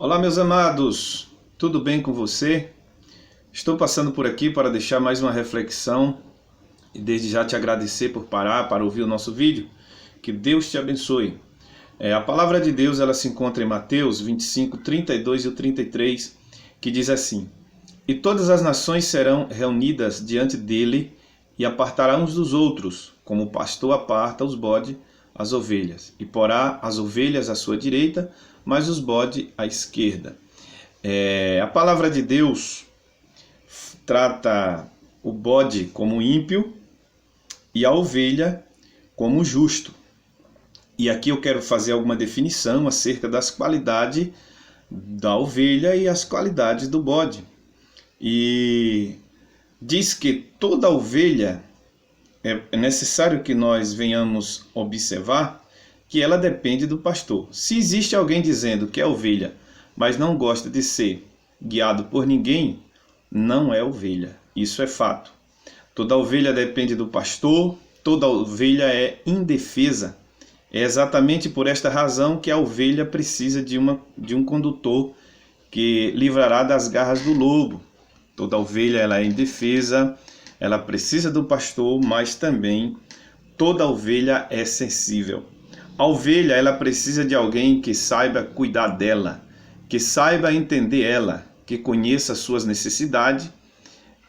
Olá, meus amados, tudo bem com você? Estou passando por aqui para deixar mais uma reflexão e desde já te agradecer por parar para ouvir o nosso vídeo. Que Deus te abençoe. A palavra de Deus ela se encontra em Mateus 25, 32 e o 33, que diz assim: E todas as nações serão reunidas diante dele e apartará uns dos outros, como o pastor aparta os bodes as ovelhas, e porá as ovelhas à sua direita, mas os bodes à esquerda. A palavra de Deus trata o bode como ímpio e a ovelha como justo. E aqui eu quero fazer alguma definição acerca das qualidades da ovelha e as qualidades do bode. E diz que toda ovelha é necessário que nós venhamos observar que ela depende do pastor. Se existe alguém dizendo que é ovelha, mas não gosta de ser guiado por ninguém, não é ovelha. Isso é fato. Toda ovelha depende do pastor, toda ovelha é indefesa. É exatamente por esta razão que a ovelha precisa de um condutor que livrará das garras do lobo. Toda ovelha ela é indefesa, ela precisa do pastor, mas também toda ovelha é sensível. A ovelha ela precisa de alguém que saiba cuidar dela, que saiba entender ela, que conheça suas necessidades.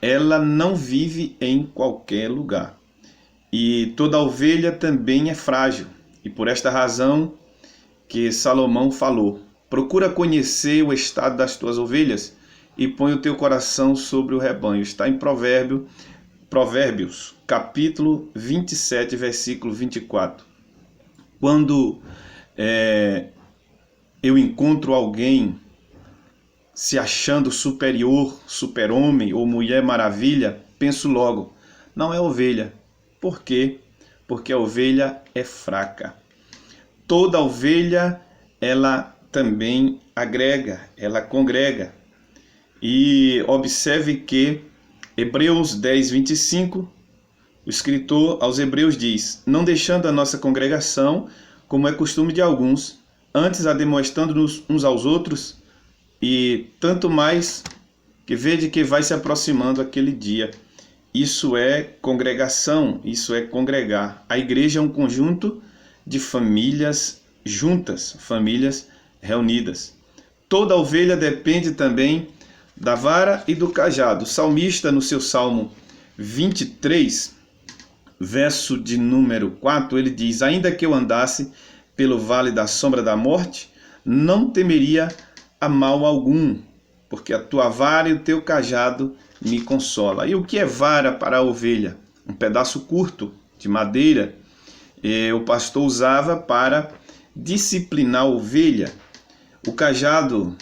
Ela não vive em qualquer lugar. E toda ovelha também é frágil. E por esta razão que Salomão falou: procura conhecer o estado das tuas ovelhas e põe o teu coração sobre o rebanho. Está em Provérbios, capítulo 27, versículo 24. Quando eu encontro alguém se achando superior, super-homem ou mulher maravilha, penso logo, não é ovelha. Por quê? Porque a ovelha é fraca. Toda ovelha, ela também agrega, ela congrega. E observe que Hebreus 10, 25, o escritor aos Hebreus diz: não deixando a nossa congregação, como é costume de alguns, antes admoestando-nos uns aos outros, e tanto mais que vede que vai se aproximando aquele dia. Isso é congregação, isso é congregar. A igreja é um conjunto de famílias juntas, famílias reunidas. Toda ovelha depende também da vara e do cajado. O salmista, no seu Salmo 23, verso de número 4, ele diz: ainda que eu andasse pelo vale da sombra da morte, não temeria a mal algum, porque a tua vara e o teu cajado me consola. E o que é vara para a ovelha? Um pedaço curto de madeira. O pastor usava para disciplinar a ovelha. O cajado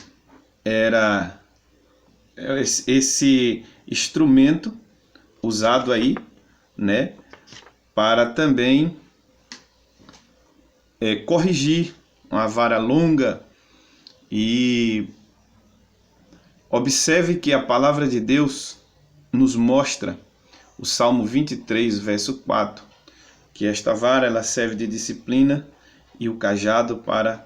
era esse instrumento usado aí, né, para também corrigir uma vara longa. E observe que a palavra de Deus nos mostra, o Salmo 23, verso 4, que esta vara ela serve de disciplina e o cajado para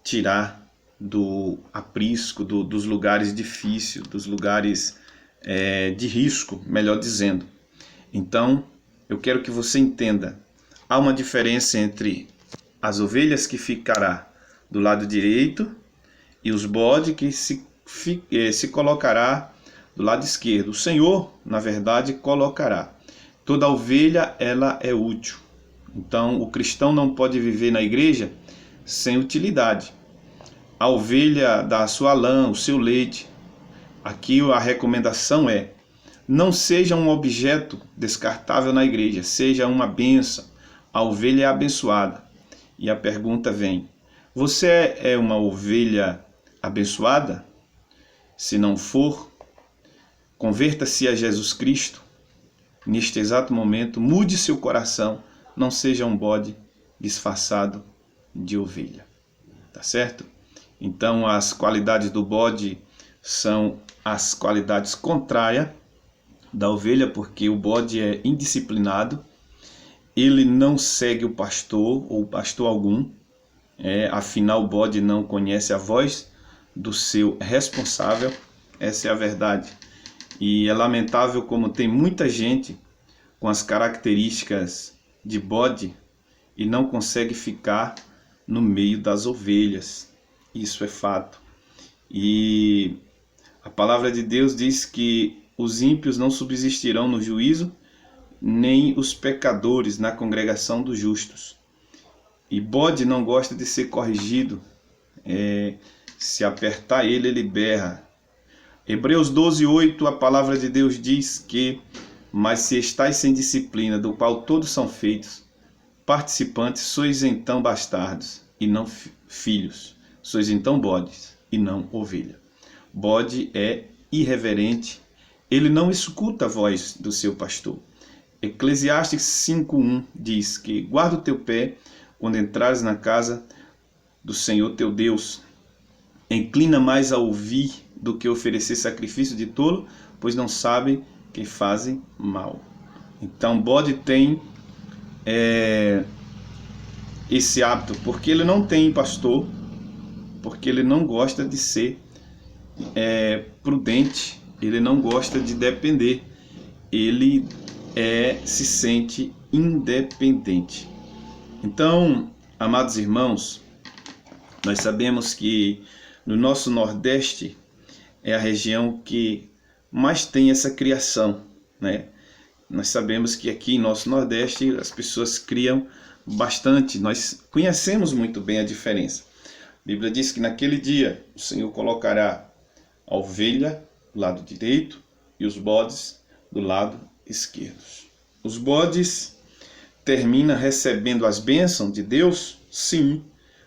tirar do aprisco, dos lugares difíceis, dos lugares de risco, melhor dizendo. Então, eu quero que você entenda, há uma diferença entre as ovelhas que ficará do lado direito e os bodes que se colocará do lado esquerdo. O Senhor, na verdade, colocará. Toda ovelha, ela é útil. Então, o cristão não pode viver na igreja sem utilidade. A ovelha dá a sua lã, o seu leite. Aqui a recomendação é: não seja um objeto descartável na igreja, seja uma bênção. A ovelha é abençoada. E a pergunta vem: você é uma ovelha abençoada? Se não for, converta-se a Jesus Cristo. Neste exato momento, mude seu coração. Não seja um bode disfarçado de ovelha. Tá certo? Então, as qualidades do bode são as qualidades contrárias da ovelha, porque o bode é indisciplinado, ele não segue o pastor ou pastor algum, afinal o bode não conhece a voz do seu responsável. Essa é a verdade. E é lamentável como tem muita gente com as características de bode e não consegue ficar no meio das ovelhas. Isso é fato. E a palavra de Deus diz que os ímpios não subsistirão no juízo, nem os pecadores na congregação dos justos. E bode não gosta de ser corrigido. Se apertar ele berra. Hebreus 12:8, a palavra de Deus diz que: mas se estáis sem disciplina, do qual todos são feitos, participantes, sois então bastardos, e não filhos. Sois então bodes, e não ovelha. Bode é irreverente, ele não escuta a voz do seu pastor. Eclesiastes 5:1 diz que: guarda o teu pé quando entrares na casa do Senhor teu Deus. Inclina mais a ouvir do que oferecer sacrifício de tolo, pois não sabem que fazem mal. Então, bode tem esse hábito, porque ele não tem pastor, porque ele não gosta de ser prudente, ele não gosta de depender, ele se sente independente. Então, amados irmãos, nós sabemos que no nosso Nordeste é a região que mais tem essa criação, né? Nós sabemos que aqui em nosso Nordeste as pessoas criam bastante, nós conhecemos muito bem a diferença. A Bíblia diz que naquele dia o Senhor colocará a ovelha do lado direito e os bodes do lado esquerdo. Os bodes terminam recebendo as bênçãos de Deus? Sim,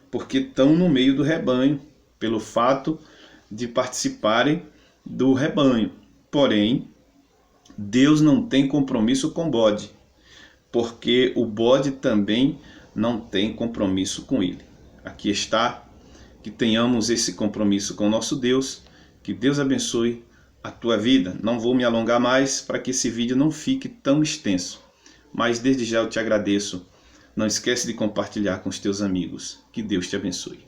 porque estão no meio do rebanho, pelo fato de participarem do rebanho. Porém, Deus não tem compromisso com o bode, porque o bode também não tem compromisso com ele. Aqui está, que tenhamos esse compromisso com o nosso Deus, que Deus abençoe a tua vida. Não vou me alongar mais para que esse vídeo não fique tão extenso, mas desde já eu te agradeço. Não esquece de compartilhar com os teus amigos. Que Deus te abençoe.